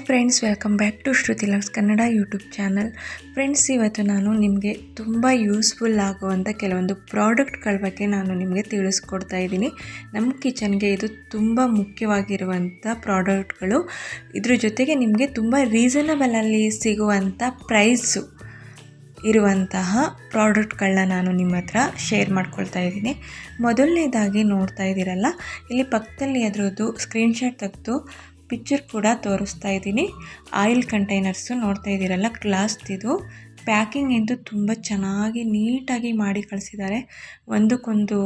Friends, welcome back to Shruti loves Kannada YouTube channel. Friends, ಇವತ್ತು ನಾನು ನಿಮಗೆ ತುಂಬ ಯೂಸ್ಫುಲ್ ಆಗುವಂಥ ಕೆಲವೊಂದು ಪ್ರಾಡಕ್ಟ್ಗಳ ಬಗ್ಗೆ ನಾನು ನಿಮಗೆ ತಿಳಿಸ್ಕೊಡ್ತಾ ಇದ್ದೀನಿ. ನಮ್ಮ ಕಿಚನ್ಗೆ ಇದು ತುಂಬ ಮುಖ್ಯವಾಗಿರುವಂಥ ಪ್ರಾಡಕ್ಟ್ಗಳು. ಇದ್ರ ಜೊತೆಗೆ ನಿಮಗೆ ತುಂಬ ರೀಸನಬಲಲ್ಲಿ ಸಿಗುವಂಥ ಪ್ರೈಸು ಇರುವಂತಹ ಪ್ರಾಡಕ್ಟ್ಗಳನ್ನ ನಾನು ನಿಮ್ಮ ಹತ್ರ ಶೇರ್ ಮಾಡ್ಕೊಳ್ತಾ ಇದ್ದೀನಿ. ಮೊದಲನೇದಾಗಿ ನೋಡ್ತಾ ಇದ್ದೀರಲ್ಲ, ಇಲ್ಲಿ ಪಕ್ಕದಲ್ಲಿ ಅದರದ್ದು ಸ್ಕ್ರೀನ್ಶಾಟ್ ತೆಗೆದು ಪಿಕ್ಚರ್ ಕೂಡ ತೋರಿಸ್ತಾ ಇದ್ದೀನಿ. ಆಯಿಲ್ ಕಂಟೈನರ್ಸು ನೋಡ್ತಾ ಇದ್ದೀರಲ್ಲ, ಗ್ಲಾಸ್ದಿದು. ಪ್ಯಾಕಿಂಗ್ ಅಂತೂ ತುಂಬ ಚೆನ್ನಾಗಿ ನೀಟಾಗಿ ಮಾಡಿ ಕಳಿಸಿದ್ದಾರೆ. ಒಂದಕ್ಕೊಂದು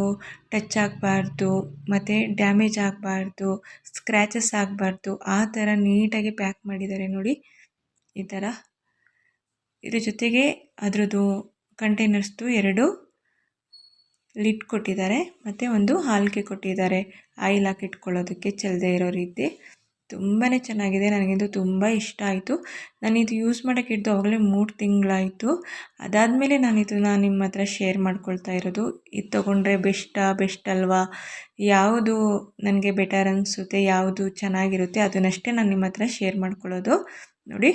ಟಚ್ ಆಗಬಾರ್ದು, ಮತ್ತು ಡ್ಯಾಮೇಜ್ ಆಗಬಾರ್ದು, ಸ್ಕ್ರ್ಯಾಚಸ್ ಆಗಬಾರ್ದು, ಆ ಥರ ನೀಟಾಗಿ ಪ್ಯಾಕ್ ಮಾಡಿದ್ದಾರೆ ನೋಡಿ. ಈ ಥರ ಇದ್ರ ಜೊತೆಗೆ ಅದರದ್ದು ಕಂಟೈನರ್ಸ್ದು 2 ಲಿಡ್ ಕೊಟ್ಟಿದ್ದಾರೆ, ಮತ್ತು ಒಂದು ಹಾಲ್ಗೆ ಕೊಟ್ಟಿದ್ದಾರೆ ಆಯಿಲ್ ಹಾಕಿ ಇಟ್ಕೊಳ್ಳೋದಕ್ಕೆ ಚೆಲ್ಲದೆ ಇರೋ ರೀತಿ. ತುಂಬಾ ಚೆನ್ನಾಗಿದೆ, ನನಗಿಂದು ತುಂಬ ಇಷ್ಟ ಆಯಿತು. ನಾನಿದು ಯೂಸ್ ಮಾಡೋಕ್ಕೆ ಹಿಡಿದು ಆವಾಗಲೇ 3 ತಿಂಗಳಾಯಿತು. ಅದಾದಮೇಲೆ ನಾನು ಇದನ್ನು ನಿಮ್ಮ ಹತ್ರ ಶೇರ್ ಮಾಡ್ಕೊಳ್ತಾ ಇರೋದು. ಇದು ತೊಗೊಂಡ್ರೆ ಬೆಸ್ಟ್ ಅಲ್ವಾ, ಯಾವುದು ನನಗೆ ಬೆಟರ್ ಅನಿಸುತ್ತೆ, ಯಾವುದು ಚೆನ್ನಾಗಿರುತ್ತೆ ಅದನ್ನಷ್ಟೇ ನಾನು ನಿಮ್ಮ ಹತ್ರ ಶೇರ್ ಮಾಡ್ಕೊಳ್ಳೋದು. ನೋಡಿ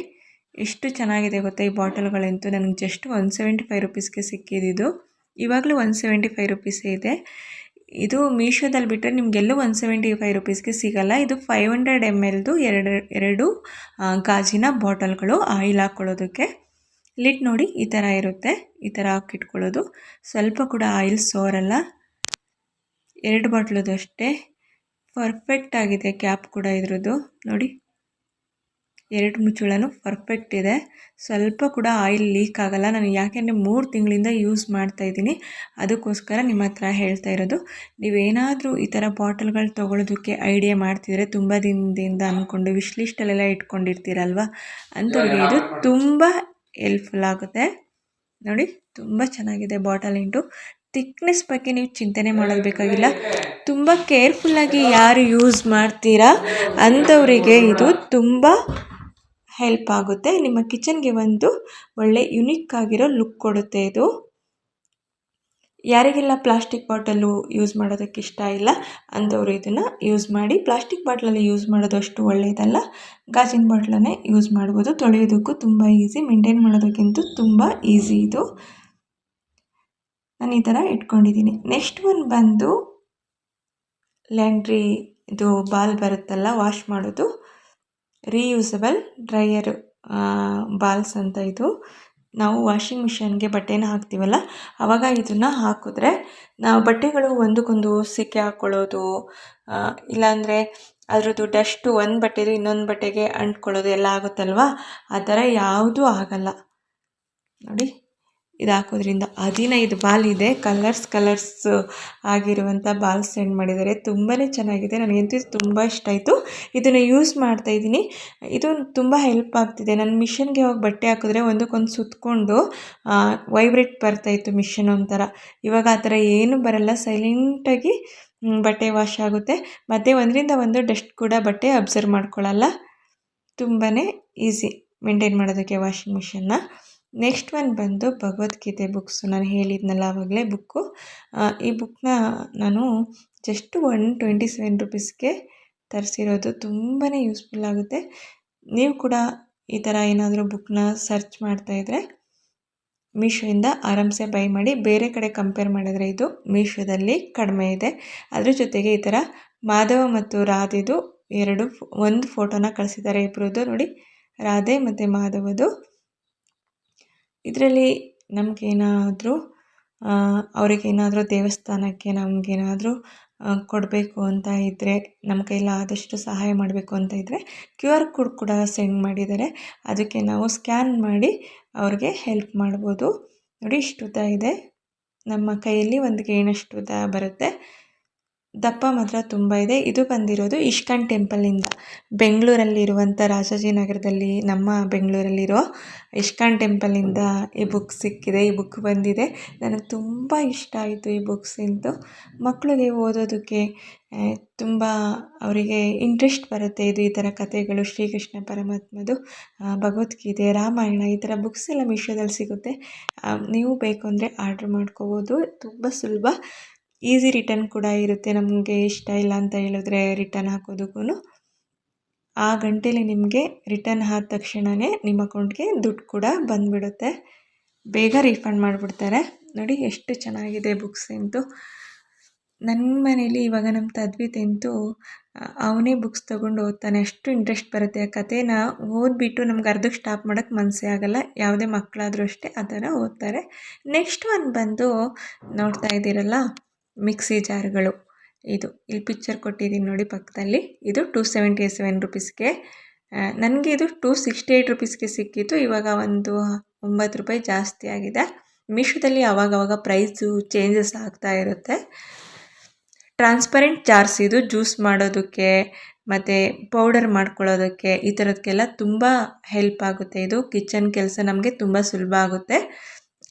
ಎಷ್ಟು ಚೆನ್ನಾಗಿದೆ ಗೊತ್ತಾ. ಈ ಬಾಟಲ್ಗಳಂತೂ ನನಗೆ ಜಸ್ಟ್ 175 ರುಪೀಸ್ಗೆ ಸಿಕ್ಕಿದ್ದು. ಇವಾಗಲೂ 175 ರುಪೀಸೇ ಇದೆ. ಇದು ಮೀಶೋದಲ್ಲಿ ಬಿಟ್ಟರೆ ನಿಮಗೆಲ್ಲೂ 175 ರುಪೀಸ್ಗೆ ಸಿಗೋಲ್ಲ. ಇದು 500 ml ಎರಡು ಗಾಜಿನ ಬಾಟಲ್ಗಳು ಆಯಿಲ್ ಹಾಕ್ಕೊಳ್ಳೋದಕ್ಕೆ. ಲಿಡ್ ನೋಡಿ ಈ ಥರ ಇರುತ್ತೆ, ಈ ಥರ ಹಾಕಿಟ್ಕೊಳ್ಳೋದು. ಸ್ವಲ್ಪ ಕೂಡ ಆಯಿಲ್ ಸೋರಲ್ಲ. 2 ಬಾಟ್ಲದು ಅಷ್ಟೇ. ಪರ್ಫೆಕ್ಟ್ ಆಗಿದೆ ಕ್ಯಾಪ್ ಕೂಡ ಇದ್ರದ್ದು ನೋಡಿ. 2 ಮುಚ್ಚಳನೂ ಪರ್ಫೆಕ್ಟ್ ಇದೆ, ಸ್ವಲ್ಪ ಕೂಡ ಆಯಿಲ್ ಲೀಕ್ ಆಗಲ್ಲ. ನಾನು ಯಾಕೆಂದರೆ 3 ತಿಂಗಳಿಂದ ಯೂಸ್ ಮಾಡ್ತಾಯಿದ್ದೀನಿ, ಅದಕ್ಕೋಸ್ಕರ ನಿಮ್ಮ ಹತ್ರ ಹೇಳ್ತಾ ಇರೋದು. ನೀವೇನಾದರೂ ಈ ಥರ ಬಾಟಲ್ಗಳು ತೊಗೊಳೋದಕ್ಕೆ ಐಡಿಯಾ ಮಾಡ್ತಿದ್ರೆ, ತುಂಬ ದಿನದಿಂದ ಅಂದ್ಕೊಂಡು ವಿಶ್ ಲಿಸ್ಟಲ್ಲೆಲ್ಲ ಇಟ್ಕೊಂಡಿರ್ತೀರಲ್ವ, ಅಂಥವ್ರಿಗೆ ಇದು ತುಂಬ ಹೆಲ್ಪ್ಫುಲ್ ಆಗುತ್ತೆ. ನೋಡಿ ತುಂಬ ಚೆನ್ನಾಗಿದೆ ಬಾಟಲ್. ಥಿಕ್ನೆಸ್ ಬಗ್ಗೆ ನೀವು ಚಿಂತನೆ ಮಾಡೋದು ಬೇಕಾಗಿಲ್ಲ. ತುಂಬ ಕೇರ್ಫುಲ್ಲಾಗಿ ಯಾರು ಯೂಸ್ ಮಾಡ್ತೀರಾ ಅಂಥವರಿಗೆ ಇದು ತುಂಬ ಹೆಲ್ಪ್ ಆಗುತ್ತೆ. ನಿಮ್ಮ ಕಿಚನ್ಗೆ ಒಂದು ಒಳ್ಳೆ ಯುನಿಕ್ ಆಗಿರೋ ಲುಕ್ ಕೊಡುತ್ತೆ ಇದು. ಯಾರಿಗೆಲ್ಲ ಪ್ಲಾಸ್ಟಿಕ್ ಬಾಟಲು ಯೂಸ್ ಮಾಡೋದಕ್ಕೆ ಇಷ್ಟ ಇಲ್ಲ ಅಂಥವ್ರು ಇದನ್ನು ಯೂಸ್ ಮಾಡಿ. ಪ್ಲಾಸ್ಟಿಕ್ ಬಾಟ್ಲಲ್ಲಿ ಯೂಸ್ ಮಾಡೋದು ಅಷ್ಟು ಒಳ್ಳೆಯದಲ್ಲ, ಗಾಜಿನ ಬಾಟ್ಲನ್ನೇ ಯೂಸ್ ಮಾಡ್ಬೋದು. ತೊಳೆಯೋದಕ್ಕೂ ತುಂಬ ಈಸಿ, ಮೇಂಟೈನ್ ಮಾಡೋದಕ್ಕಂತೂ ತುಂಬ ಈಸಿ ಇದು. ನಾನು ಈ ಥರ ಇಟ್ಕೊಂಡಿದ್ದೀನಿ. ನೆಕ್ಸ್ಟ್ ಒಂದು ಬಂದು ಲ್ಯಾಂಡ್ರಿ ಇದು ಬಾಲ್ ಬರುತ್ತಲ್ಲ ವಾಶ್ ಮಾಡೋದು, ರೀಯೂಸಬಲ್ ಡ್ರೈಯರ್ ಬಾಲ್ಸ್ ಅಂತ. ಇದು ನಾವು ವಾಷಿಂಗ್ ಮಿಷನ್ಗೆ ಬಟ್ಟೆನ ಹಾಕ್ತೀವಲ್ಲ, ಆವಾಗ ಇದನ್ನು ಹಾಕಿದ್ರೆ ನಾವು ಬಟ್ಟೆಗಳು ಒಂದಕ್ಕೊಂದು ಸಿಕ್ಕಿ ಹಾಕ್ಕೊಳ್ಳೋದು, ಇಲ್ಲಾಂದರೆ ಅದರದ್ದು ಡಸ್ಟು ಒಂದು ಬಟ್ಟೆದು ಇನ್ನೊಂದು ಬಟ್ಟೆಗೆ ಅಂಟ್ಕೊಳ್ಳೋದು ಎಲ್ಲ ಆಗುತ್ತಲ್ವ, ಆ ಥರ ಯಾವುದೂ ಆಗಲ್ಲ. ನೋಡಿ ಇದು ಹಾಕೋದ್ರಿಂದ 15 ಬಾಲ್ ಇದೆ. ಕಲರ್ಸ್ ಆಗಿರುವಂಥ ಬಾಲ್ ಸೆಂಡ್ ಮಾಡಿದ್ದಾರೆ. ತುಂಬಾ ಚೆನ್ನಾಗಿದೆ, ನನಗಂತೂ ತುಂಬ ಇಷ್ಟ ಆಯಿತು. ಇದನ್ನು ಯೂಸ್ ಮಾಡ್ತಾಯಿದ್ದೀನಿ. ಇದು ತುಂಬ ಹೆಲ್ಪ್ ಆಗ್ತಿದೆ. ನನ್ನ ಮಿಷನ್ಗೆ ಹೋಗಿ ಬಟ್ಟೆ ಹಾಕಿದ್ರೆ ಒಂದಕ್ಕೊಂದು ಸುತ್ತಕೊಂಡು ವೈಬ್ರೇಟ್ ಬರ್ತಾಯಿತ್ತು ಮಿಷನ್ ಒಂಥರ. ಇವಾಗ ಆ ಥರ ಏನೂ ಬರಲ್ಲ, ಸೈಲೆಂಟಾಗಿ ಬಟ್ಟೆ ವಾಶ್ ಆಗುತ್ತೆ. ಮತ್ತು ಒಂದರಿಂದ ಒಂದು ಡಸ್ಟ್ ಕೂಡ ಬಟ್ಟೆ ಅಬ್ಸರ್ವ್ ಮಾಡ್ಕೊಳ್ಳಲ್ಲ. ತುಂಬಾ ಈಸಿ ಮೇಂಟೈನ್ ಮಾಡೋದಕ್ಕೆ ವಾಷಿಂಗ್ ಮಿಷನ್ನ. ನೆಕ್ಸ್ಟ್ ಒಂದು ಬಂದು ಭಗವದ್ಗೀತೆ ಬುಕ್ಸು. ನಾನು ಹೇಳಿದ್ನಲ್ಲ ಆವಾಗಲೇ ಬುಕ್ಕು. ಈ ಬುಕ್ನ ನಾನು ಜಸ್ಟ್ 127 ರುಪೀಸ್ಗೆ ತರಿಸಿರೋದು. ತುಂಬಾ ಯೂಸ್ಫುಲ್ ಆಗುತ್ತೆ. ನೀವು ಕೂಡ ಈ ಥರ ಏನಾದರೂ ಬುಕ್ನ ಸರ್ಚ್ ಮಾಡ್ತಾಯಿದ್ರೆ ಮೀಶೋಯಿಂದ ಆರಾಮ್ಸೆ ಬೈ ಮಾಡಿ. ಬೇರೆ ಕಡೆ ಕಂಪೇರ್ ಮಾಡಿದ್ರೆ ಇದು ಮೀಶೋದಲ್ಲಿ ಕಡಿಮೆ ಇದೆ. ಅದ್ರ ಜೊತೆಗೆ ಈ ಥರ ಮಾಧವ ಮತ್ತು ರಾಧೆದು ಒಂದು ಫೋಟೋನ ಕಳಿಸಿದ್ದಾರೆ ಇಬ್ಬರದ್ದು. ನೋಡಿ, ರಾಧೆ ಮತ್ತು ಮಾಧವದು. ಇದರಲ್ಲಿ ನಮಗೇನಾದರೂ ಅವರಿಗೇನಾದರೂ ದೇವಸ್ಥಾನಕ್ಕೆ ನಮಗೇನಾದರೂ ಕೊಡಬೇಕು ಅಂತ ಇದ್ದರೆ, ನಮ್ಮ ಕೈಲಾದಷ್ಟು ಸಹಾಯ ಮಾಡಬೇಕು ಅಂತ ಇದ್ದರೆ QR ಕೋಡ್ ಕೂಡ ಸೆಂಡ್ ಮಾಡಿದ್ದಾರೆ. ಅದಕ್ಕೆ ನಾವು ಸ್ಕ್ಯಾನ್ ಮಾಡಿ ಅವ್ರಿಗೆ ಹೆಲ್ಪ್ ಮಾಡ್ಬೋದು. ನೋಡಿ ಇಷ್ಟು ಉದ್ದ ಇದೆ, ನಮ್ಮ ಕೈಯಲ್ಲಿ ಒಂದು ಗೇಣಷ್ಟು ಉದ್ದ ಬರುತ್ತೆ. ದಪ್ಪ ಮಾತ್ರ ತುಂಬ ಇದೆ. ಇದು ಬಂದಿರೋದು ಇಸ್ಕಾನ್ ಟೆಂಪಲಿಂದ, ಬೆಂಗಳೂರಲ್ಲಿರುವಂಥ ರಾಜಾಜಿನಗರದಲ್ಲಿ, ನಮ್ಮ ಬೆಂಗಳೂರಲ್ಲಿರೋ ಇಸ್ಕಾನ್ ಟೆಂಪಲಿಂದ ಈ ಬುಕ್ ಸಿಕ್ಕಿದೆ. ಈ ಬುಕ್ ಬಂದಿದೆ, ನನಗೆ ತುಂಬ ಇಷ್ಟ ಆಯಿತು ಈ ಬುಕ್ಸ್. ಮಕ್ಕಳಿಗೆ ಓದೋದಕ್ಕೆ ತುಂಬ ಅವರಿಗೆ ಇಂಟ್ರೆಸ್ಟ್ ಬರುತ್ತೆ. ಈ ಥರ ಕಥೆಗಳು, ಶ್ರೀಕೃಷ್ಣ ಪರಮಾತ್ಮದು, ಭಗವದ್ಗೀತೆ, ರಾಮಾಯಣ, ಈ ಥರ ಬುಕ್ಸ್ ಎಲ್ಲ ಮೀಶೋದಲ್ಲಿ ಸಿಗುತ್ತೆ. ನೀವು ಬೇಕು ಅಂದರೆ ಆರ್ಡ್ರ್ ಮಾಡ್ಕೋಬೋದು. ತುಂಬ ಸುಲಭ, ಈಸಿ ರಿಟರ್ನ್ ಕೂಡ ಇರುತ್ತೆ. ನಮಗೆ ಇಷ್ಟ ಇಲ್ಲ ಅಂತ ಹೇಳಿದ್ರೆ ರಿಟರ್ನ್ ಹಾಕೋದಕ್ಕೂ ಆ ಗಂಟೆಲಿ ನಿಮಗೆ ರಿಟರ್ನ್ ಆದ ತಕ್ಷಣವೇ ನಿಮ್ಮ ಅಕೌಂಟ್ಗೆ ದುಡ್ಡು ಕೂಡ ಬಂದುಬಿಡುತ್ತೆ. ಬೇಗ ರೀಫಂಡ್ ಮಾಡಿಬಿಡ್ತಾರೆ. ನೋಡಿ ಎಷ್ಟು ಚೆನ್ನಾಗಿದೆ ಬುಕ್ಸ್ ಅಂತೂ. ನನ್ನ ಮನೇಲಿ ಇವಾಗ ನಮ್ಮ ತದ್ವಿತ್ ಅಂತೂ ಅವನೇ ಬುಕ್ಸ್ ತೊಗೊಂಡು ಓದ್ತಾನೆ. ಅಷ್ಟು ಇಂಟ್ರೆಸ್ಟ್ ಬರುತ್ತೆ. ಆ ಕಥೆನ ಓದ್ಬಿಟ್ಟು ನಮ್ಗೆ ಅರ್ಧಕ್ಕೆ ಸ್ಟಾಪ್ ಮಾಡೋಕ್ಕೆ ಮನಸ್ಸೇ ಆಗೋಲ್ಲ. ಯಾವುದೇ ಮಕ್ಕಳಾದರೂ ಅಷ್ಟೇ ಆ ಥರ ಓದ್ತಾರೆ. ನೆಕ್ಸ್ಟ್ ಒಂದು ಬಂದು ನೋಡ್ತಾ ಇದ್ದೀರಲ್ಲ, ಮಿಕ್ಸಿ ಜಾರ್ಗಳು. ಇದು ಇಲ್ಲಿ ಪಿಕ್ಚರ್ ಕೊಟ್ಟಿದ್ದೀನಿ ನೋಡಿ ಪಕ್ಕದಲ್ಲಿ. ಇದು 277 ರುಪೀಸ್ಗೆ. ನನಗೆ ಇದು 268 ರುಪೀಸ್ಗೆ ಸಿಕ್ಕಿತ್ತು. ಇವಾಗ ಒಂದು 9 ರೂಪಾಯಿ ಜಾಸ್ತಿ ಆಗಿದೆ. ಮೀಶೋದಲ್ಲಿ ಆವಾಗವಾಗ ಪ್ರೈಸು ಚೇಂಜಸ್ ಆಗ್ತಾ ಇರುತ್ತೆ. ಟ್ರಾನ್ಸ್ಪರೆಂಟ್ ಜಾರ್ಸ್ ಇದು, ಜ್ಯೂಸ್ ಮಾಡೋದಕ್ಕೆ ಮತ್ತು ಪೌಡರ್ ಮಾಡ್ಕೊಳ್ಳೋದಕ್ಕೆ ಈ ಥರದಕ್ಕೆಲ್ಲ ತುಂಬ ಹೆಲ್ಪ್ ಆಗುತ್ತೆ. ಇದು ಕಿಚನ್ ಕೆಲಸ ನಮಗೆ ತುಂಬ ಸುಲಭ ಆಗುತ್ತೆ.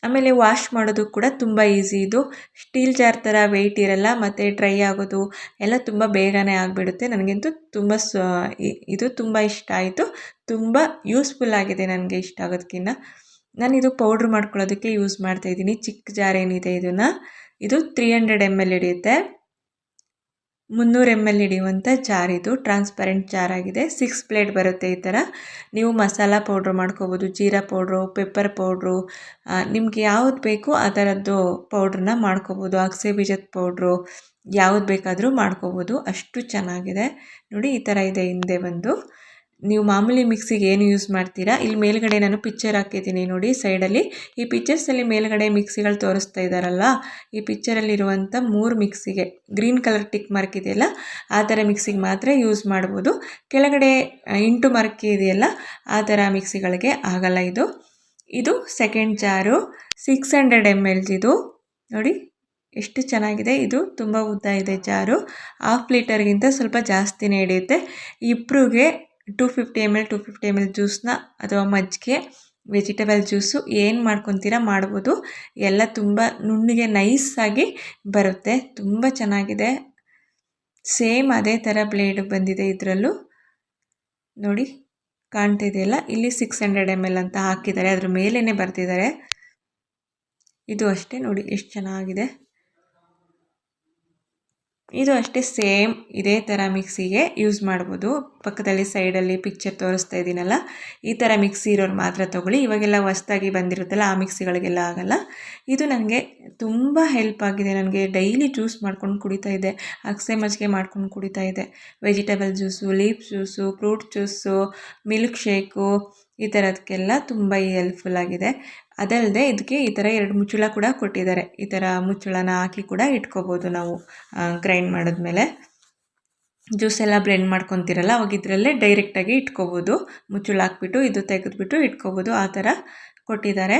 ಆಮೇಲೆ ವಾಶ್ ಮಾಡೋದು ಕೂಡ ತುಂಬ ಈಸಿ. ಇದು ಸ್ಟೀಲ್ ಜಾರ್ ಥರ ವೆಯ್ಟ್ ಇರಲ್ಲ ಮತ್ತು ಡ್ರೈ ಆಗೋದು ಎಲ್ಲ ತುಂಬ ಬೇಗನೆ ಆಗಿಬಿಡುತ್ತೆ. ನನಗಂತೂ ತುಂಬ ಇದು ತುಂಬ ಇಷ್ಟ ಆಯಿತು. ತುಂಬ ಯೂಸ್ಫುಲ್ ಆಗಿದೆ ನನಗೆ ಇಷ್ಟ ಆಗೋದಕ್ಕಿಂತ. ನಾನಿದು ಪೌಡ್ರ್ ಮಾಡ್ಕೊಳ್ಳೋದಕ್ಕೆ ಯೂಸ್ ಮಾಡ್ತಾಯಿದ್ದೀನಿ. ಚಿಕ್ಕ ಜಾರ್ ಏನಿದೆ ಇದು 300 ml ಹಿಡಿಯುತ್ತೆ. 300 ml ಹಿಡಿಯುವಂಥ ಜಾರ್ ಇದು. ಟ್ರಾನ್ಸ್ಪರೆಂಟ್ ಜಾರ್ ಆಗಿದೆ. 6 ಪ್ಲೇಟ್ ಬರುತ್ತೆ ಈ ಥರ. ನೀವು ಮಸಾಲ ಪೌಡ್ರ್ ಮಾಡ್ಕೋಬೋದು, ಜೀರಾ ಪೌಡ್ರು, ಪೆಪ್ಪರ್ ಪೌಡ್ರು, ನಿಮ್ಗೆ ಯಾವ್ದು ಬೇಕು ಆ ಥರದ್ದು ಪೌಡ್ರನ್ನ ಮಾಡ್ಕೋಬೋದು. ಅಗಸೆ ಬೀಜದ ಪೌಡ್ರು ಯಾವ್ದು ಬೇಕಾದರೂ ಮಾಡ್ಕೋಬೋದು. ಅಷ್ಟು ಚೆನ್ನಾಗಿದೆ ನೋಡಿ. ಈ ಥರ ಇದೆ ಹಿಂದೆ ಬಂದು. ನೀವು ಮಾಮೂಲಿ ಮಿಕ್ಸಿಗೆ ಏನು ಯೂಸ್ ಮಾಡ್ತೀರಾ, ಇಲ್ಲಿ ಮೇಲ್ಗಡೆ ನಾನು ಪಿಕ್ಚರ್ ಹಾಕಿದ್ದೀನಿ ನೋಡಿ ಸೈಡಲ್ಲಿ. ಈ ಪಿಕ್ಚರ್ಸಲ್ಲಿ ಮೇಲ್ಗಡೆ ಮಿಕ್ಸಿಗಳು ತೋರಿಸ್ತಾ ಇದ್ದಾರಲ್ಲ, ಈ ಪಿಕ್ಚರಲ್ಲಿರುವಂಥ 3 ಮಿಕ್ಸಿಗೆ ಗ್ರೀನ್ ಕಲರ್ ಟಿಕ್ ಮಾರ್ಕ್ ಇದೆಯಲ್ಲ ಆ ಥರ ಮಿಕ್ಸಿಗೆ ಮಾತ್ರ ಯೂಸ್ ಮಾಡ್ಬೋದು. ಕೆಳಗಡೆ ಇಂಟು ಮಾರ್ಕ್ ಇದೆಯಲ್ಲ ಆ ಥರ ಮಿಕ್ಸಿಗಳಿಗೆ ಆಗಲ್ಲ. ಇದು ಸೆಕೆಂಡ್ ಜಾರು 600 ml ಇದು ನೋಡಿ ಎಷ್ಟು ಚೆನ್ನಾಗಿದೆ. ಇದು ತುಂಬ ಉದ್ದ ಇದೆ ಜಾರು. 1/2 ಲೀಟರ್ಗಿಂತ ಸ್ವಲ್ಪ ಜಾಸ್ತಿನೇ ಹಿಡಿಯುತ್ತೆ. ಇಬ್ಬರಿಗೆ 250 ml ಜ್ಯೂಸನ್ನ ಅಥವಾ ಮಜ್ಜಿಗೆ, ವೆಜಿಟೇಬಲ್ ಜ್ಯೂಸು ಏನು ಮಾಡ್ಕೊತೀರಾ ಮಾಡ್ಬೋದು. ಎಲ್ಲ ತುಂಬ ನುಣ್ಣಗೆ ನೈಸಾಗಿ ಬರುತ್ತೆ. ತುಂಬ ಚೆನ್ನಾಗಿದೆ. ಸೇಮ್ ಅದೇ ಥರ ಬ್ಲೇಡ್ ಬಂದಿದೆ ಇದರಲ್ಲೂ ನೋಡಿ, ಕಾಣ್ತಿದೆಯಲ್ಲ. ಇಲ್ಲಿ 600 ml ಅಂತ ಹಾಕಿದ್ದಾರೆ, ಅದ್ರ ಮೇಲೇ ಬರ್ತಿದ್ದಾರೆ. ಇದು ಅಷ್ಟೇ ನೋಡಿ ಎಷ್ಟು ಚೆನ್ನಾಗಿದೆ. ಇದು ಅಷ್ಟೇ ಸೇಮ್ ಇದೇ ಥರ ಮಿಕ್ಸಿಗೆ ಯೂಸ್ ಮಾಡ್ಬೋದು. ಪಕ್ಕದಲ್ಲಿ ಸೈಡಲ್ಲಿ ಪಿಕ್ಚರ್ ತೋರಿಸ್ತಾ ಇದ್ದೀನಲ್ಲ, ಈ ಥರ ಮಿಕ್ಸಿ ಇರೋರು ಮಾತ್ರ ತೊಗೊಳ್ಳಿ. ಇವಾಗೆಲ್ಲ ಹೊಸ್ದಾಗಿ ಬಂದಿರುತ್ತಲ್ಲ ಆ ಮಿಕ್ಸಿಗಳಿಗೆಲ್ಲ ಆಗಲ್ಲ. ಇದು ನನಗೆ ತುಂಬ ಹೆಲ್ಪ್ ಆಗಿದೆ. ನನಗೆ ಡೈಲಿ ಜ್ಯೂಸ್ ಮಾಡ್ಕೊಂಡು ಕುಡಿತಾ ಇದ್ದೆ, ಅಗಸೆ ಮಜ್ಜಿಗೆ ಮಾಡ್ಕೊಂಡು ಕುಡಿತಾ ಇದ್ದೆ. Vegetable juice, leaf juice, fruit juice, milk shake ಈ ಥರದಕ್ಕೆಲ್ಲ ತುಂಬ ಹೆಲ್ಪ್ಫುಲ್ ಆಗಿದೆ. ಅದಲ್ಲದೆ ಇದಕ್ಕೆ ಈ ಥರ 2 ಮುಚ್ಚಳ ಕೂಡ ಕೊಟ್ಟಿದ್ದಾರೆ. ಈ ಥರ ಮುಚ್ಚಳನ ಹಾಕಿ ಕೂಡ ಇಟ್ಕೋಬೋದು ನಾವು. ಗ್ರೈಂಡ್ ಮಾಡಿದ್ಮೇಲೆ ಜ್ಯೂಸ್ ಎಲ್ಲ ಬ್ಲೆಂಡ್ ಮಾಡ್ಕೊತೀರಲ್ಲ ಅವಾಗ ಇದರಲ್ಲೇ ಡೈರೆಕ್ಟಾಗಿ ಇಟ್ಕೋಬೋದು. ಮುಚ್ಚಳ ಹಾಕ್ಬಿಟ್ಟು ಇದು ತೆಗೆದುಬಿಟ್ಟು ಇಟ್ಕೋಬೋದು. ಆ ಥರ ಕೊಟ್ಟಿದ್ದಾರೆ.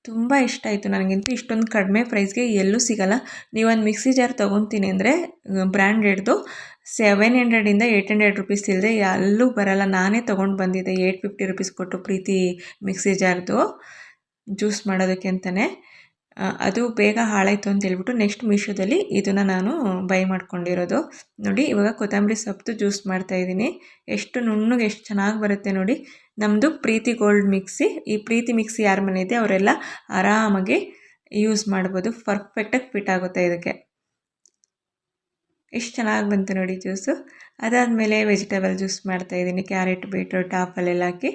ತುಂಬ ಇಷ್ಟ ಆಯಿತು ನನಗಂತೂ. ಇಷ್ಟೊಂದು ಕಡಿಮೆ ಪ್ರೈಸ್ಗೆ ಎಲ್ಲೂ ಸಿಗೋಲ್ಲ. ನೀವೊಂದು ಮಿಕ್ಸಿ ಜಾರ್ ತೊಗೊತೀನಿ ಅಂದರೆ ಬ್ರ್ಯಾಂಡೆಡ್ದು 700 800 ರುಪೀಸ್ ಇಲ್ಲದೆ ಎಲ್ಲೂ ಬರೋಲ್ಲ. ನಾನೇ ತೊಗೊಂಡು ಬಂದಿದ್ದೆ 850 ರುಪೀಸ್ ಕೊಟ್ಟು ಪ್ರೀತಿ ಮಿಕ್ಸಿ ಜಾರ್ದು ಜ್ಯೂಸ್ ಮಾಡೋದಕ್ಕೆ ಅಂತಲೇ. ಅದು ಬೇಗ ಹಾಳಾಯಿತು ಅಂತ ಹೇಳ್ಬಿಟ್ಟು ನೆಕ್ಸ್ಟ್ ಮೀಶೋದಲ್ಲಿ ಇದನ್ನು ನಾನು ಬೈ ಮಾಡ್ಕೊಂಡಿರೋದು. ನೋಡಿ ಇವಾಗ ಕೊತ್ತಂಬರಿ ಸೊಪ್ಪು ಜ್ಯೂಸ್ ಮಾಡ್ತಾಯಿದ್ದೀನಿ. ಎಷ್ಟು ನುಣ್ಣಗೆ ಎಷ್ಟು ಚೆನ್ನಾಗಿ ಬರುತ್ತೆ ನೋಡಿ. ನಮ್ಮದು ಪ್ರೀತಿ ಗೋಲ್ಡ್ ಮಿಕ್ಸಿ. ಈ ಪ್ರೀತಿ ಮಿಕ್ಸಿ ಯಾರ ಮನೆ ಇದೆ ಅವರೆಲ್ಲ ಆರಾಮಾಗಿ ಯೂಸ್ ಮಾಡ್ಬೋದು. ಪರ್ಫೆಕ್ಟಾಗಿ ಫಿಟ್ ಆಗುತ್ತೆ ಇದಕ್ಕೆ. ಎಷ್ಟು ಚೆನ್ನಾಗಿ ಬಂತು ನೋಡಿ ಜ್ಯೂಸು. ಅದಾದಮೇಲೆ ವೆಜಿಟೇಬಲ್ ಜ್ಯೂಸ್ ಮಾಡ್ತಾಯಿದ್ದೀನಿ. ಕ್ಯಾರೆಟ್, ಬೀಟ್ರೂಟ್, ಆಪಲೆಲ್ಲ ಹಾಕಿ.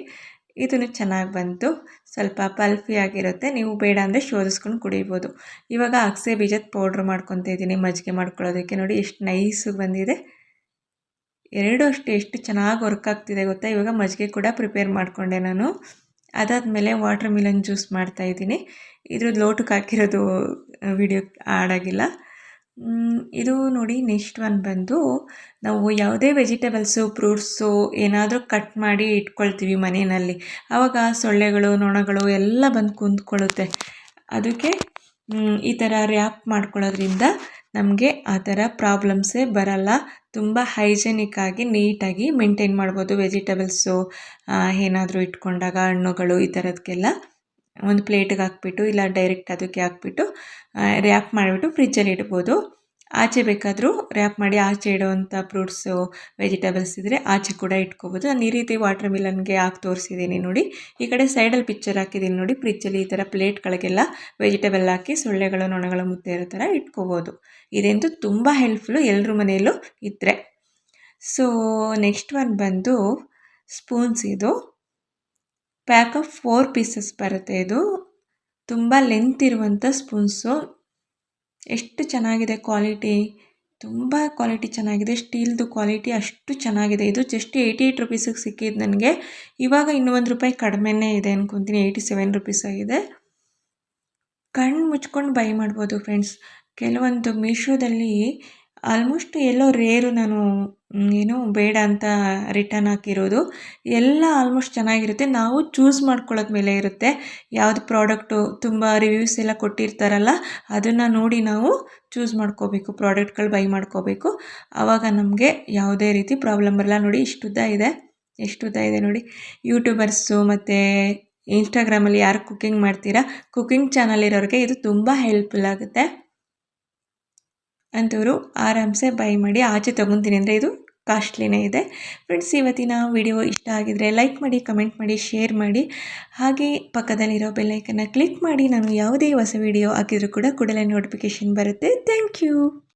ಇದನ್ನು ಚೆನ್ನಾಗಿ ಬಂತು. ಸ್ವಲ್ಪ ಪಲ್ಫಿ ಆಗಿರುತ್ತೆ. ನೀವು ಬೇಡ ಅಂದರೆ ಶೋಧಿಸ್ಕೊಂಡು ಕುಡಿಬೋದು. ಇವಾಗ ಅಗಸೆ ಬೀಜದ ಪೌಡ್ರ್ ಮಾಡ್ಕೊತಾ ಇದ್ದೀನಿ ಮಜ್ಜಿಗೆ ಮಾಡ್ಕೊಳ್ಳೋದಕ್ಕೆ. ನೋಡಿ ಎಷ್ಟು ನೈಸಾಗಿ ಬಂದಿದೆ. ಎರಡೂ ಅಷ್ಟೇ ಎಷ್ಟು ಚೆನ್ನಾಗಿ ವರ್ಕ್ ಆಗ್ತಿದೆ ಗೊತ್ತಾ. ಇವಾಗ ಮಜ್ಜಿಗೆ ಕೂಡ ಪ್ರಿಪೇರ್ ಮಾಡಿಕೊಂಡೆ ನಾನು. ಅದಾದಮೇಲೆ ವಾಟರ್ ಮಿಲನ್ ಜ್ಯೂಸ್ ಮಾಡ್ತಾಯಿದ್ದೀನಿ. ಇದ್ರದ್ದು ಲೋಟಕ್ಕೆ ಹಾಕಿರೋದು ವಿಡಿಯೋ ಆಡಾಗಿಲ್ಲ. ಇದು ನೋಡಿ ನೆಕ್ಸ್ಟ್ ಒಂದು ಬಂದು ನಾವು ಯಾವುದೇ ವೆಜಿಟೇಬಲ್ಸು, ಫ್ರೂಟ್ಸು ಏನಾದರೂ ಕಟ್ ಮಾಡಿ ಇಟ್ಕೊಳ್ತೀವಿ ಮನೆಯಲ್ಲಿ. ಆವಾಗ ಸೊಳ್ಳೆಗಳು, ನೊಣಗಳು ಎಲ್ಲ ಬಂದು ಕುಂತ್ಕೊಳ್ಳುತ್ತೆ. ಅದಕ್ಕೆ ಈ ಥರ ರ್ಯಾಪ್ ಮಾಡ್ಕೊಳ್ಳೋದ್ರಿಂದ ನಮಗೆ ಆ ಥರ ಪ್ರಾಬ್ಲಮ್ಸೇ ಬರಲ್ಲ. ತುಂಬ ಹೈಜೆನಿಕ್ಕಾಗಿ ನೀಟಾಗಿ ಮೇಂಟೈನ್ ಮಾಡ್ಬೋದು. ವೆಜಿಟೇಬಲ್ಸು ಏನಾದರೂ ಇಟ್ಕೊಂಡಾಗ ಹಣ್ಣುಗಳು ಈ ಥರದಕ್ಕೆಲ್ಲ ಒಂದು ಪ್ಲೇಟಿಗೆ ಹಾಕ್ಬಿಟ್ಟು ಇಲ್ಲ ಡೈರೆಕ್ಟ್ ಅದಕ್ಕೆ ಹಾಕ್ಬಿಟ್ಟು ರ್ಯಾಪ್ ಮಾಡಿಬಿಟ್ಟು ಫ್ರಿಜ್ಜಲ್ಲಿ ಇಡ್ಬೋದು. ಆಚೆ ಬೇಕಾದರೂ ರ್ಯಾಪ್ ಮಾಡಿ ಆಚೆ ಇಡೋವಂಥ ಫ್ರೂಟ್ಸು, ವೆಜಿಟೇಬಲ್ಸ್ ಇದ್ದರೆ ಆಚೆ ಕೂಡ ಇಟ್ಕೋಬೋದು. ನಾನು ಈ ರೀತಿ ವಾಟರ್ ಮಿಲನ್ಗೆ ಹಾಕಿ ತೋರಿಸಿದ್ದೀನಿ ನೋಡಿ. ಈ ಕಡೆ ಸೈಡಲ್ಲಿ ಪಿಕ್ಚರ್ ಹಾಕಿದ್ದೀನಿ ನೋಡಿ. ಫ್ರಿಜ್ಜಲ್ಲಿ ಈ ಥರ ಪ್ಲೇಟ್ಗಳಿಗೆಲ್ಲ ವೆಜಿಟೇಬಲ್ ಹಾಕಿ ಸೊಳ್ಳೆಗಳು, ನೊಣಗಳು ಮುತ್ತೆ ಇರೋ ಥರ ಇಟ್ಕೋಬೋದು. ಇದಂತೂ ತುಂಬ ಹೆಲ್ಪ್ಫುಲ್ಲು ಎಲ್ಲರ ಮನೆಯಲ್ಲೂ ಇದ್ದರೆ. ಸೊ ನೆಕ್ಸ್ಟ್ ಒಂದು ಬಂದು ಸ್ಪೂನ್ಸ್ ಇದು. ಪ್ಯಾಕ್ ಆಫ್ 4 ಪೀಸಸ್ ಬರುತ್ತೆ ಇದು. ತುಂಬ ಲೆಂತ್ ಇರುವಂಥ ಸ್ಪೂನ್ಸು. ಎಷ್ಟು ಚೆನ್ನಾಗಿದೆ ಕ್ವಾಲಿಟಿ, ತುಂಬ ಕ್ವಾಲಿಟಿ ಚೆನ್ನಾಗಿದೆ. ಸ್ಟೀಲ್ದು ಕ್ವಾಲಿಟಿ ಅಷ್ಟು ಚೆನ್ನಾಗಿದೆ. ಇದು ಜಸ್ಟ್ 88 ರುಪೀಸಿಗೆ ಸಿಕ್ಕಿದ್ದು ನನಗೆ. ಇವಾಗ ಇನ್ನೂ ₹1 ಕಡಿಮೆನೇ ಇದೆ ಅಂದ್ಕೊತೀನಿ, 87 ರುಪೀಸ್ ಆಗಿದೆ. ಕಣ್ಣು ಮುಚ್ಕೊಂಡು ಬೈ ಮಾಡ್ಬೋದು ಫ್ರೆಂಡ್ಸ್. ಕೆಲವೊಂದು ಮೀಶೋದಲ್ಲಿ ಆಲ್ಮೋಸ್ಟ್ ಎಲ್ಲೋ ರೇರು ನಾನು ಬೇಡ ಅಂತ ರಿಟರ್ನ್ ಹಾಕಿರೋದು. ಎಲ್ಲ ಆಲ್ಮೋಸ್ಟ್ ಚೆನ್ನಾಗಿರುತ್ತೆ. ನಾವು ಚೂಸ್ ಮಾಡ್ಕೊಳ್ಳೋದ ಮೇಲೆ ಇರುತ್ತೆ. ಯಾವುದು ಪ್ರಾಡಕ್ಟು ತುಂಬ ರಿವ್ಯೂಸ್ ಎಲ್ಲ ಕೊಟ್ಟಿರ್ತಾರಲ್ಲ, ಅದನ್ನು ನೋಡಿ ನಾವು ಚೂಸ್ ಮಾಡ್ಕೋಬೇಕು, ಪ್ರಾಡಕ್ಟ್ಗಳು ಬೈ ಮಾಡ್ಕೋಬೇಕು. ಆವಾಗ ನಮಗೆ ಯಾವುದೇ ರೀತಿ ಪ್ರಾಬ್ಲಮ್ ಬರಲ್ಲ. ನೋಡಿ ಇಷ್ಟುದ್ದ ಇದೆ, ಎಷ್ಟುದ್ದ ಇದೆ ನೋಡಿ. ಯೂಟ್ಯೂಬರ್ಸು ಮತ್ತು ಇನ್ಸ್ಟಾಗ್ರಾಮಲ್ಲಿ ಯಾರು ಕುಕ್ಕಿಂಗ್ ಮಾಡ್ತೀರಾ, ಕುಕ್ಕಿಂಗ್ ಚಾನಲ್ ಇರೋರಿಗೆ ಇದು ತುಂಬ ಹೆಲ್ಪ್ಫುಲ್ ಆಗುತ್ತೆ. ಅಂಥವರು ಆರಾಮ್ಸೆ ಬೈ ಮಾಡಿ. ಆಚೆ ತೊಗೊತೀನಿ ಅಂದರೆ ಇದು ಕಾಸ್ಟ್ಲಿನೇ ಇದೆ. ಫ್ರೆಂಡ್ಸ್, ಇವತ್ತಿನ ವಿಡಿಯೋ ಇಷ್ಟ ಆಗಿದರೆ ಲೈಕ್ ಮಾಡಿ, ಕಮೆಂಟ್ ಮಾಡಿ, ಶೇರ್ ಮಾಡಿ. ಹಾಗೆ ಪಕ್ಕದಲ್ಲಿರೋ ಬೆಲ್ಲೈಕನ್ನ ಕ್ಲಿಕ್ ಮಾಡಿ. ನಾನು ಯಾವುದೇ ಹೊಸ ವಿಡಿಯೋ ಹಾಕಿದರೂ ಕೂಡ ಕೂಡಲೇ ನೋಟಿಫಿಕೇಷನ್ ಬರುತ್ತೆ. Thank you.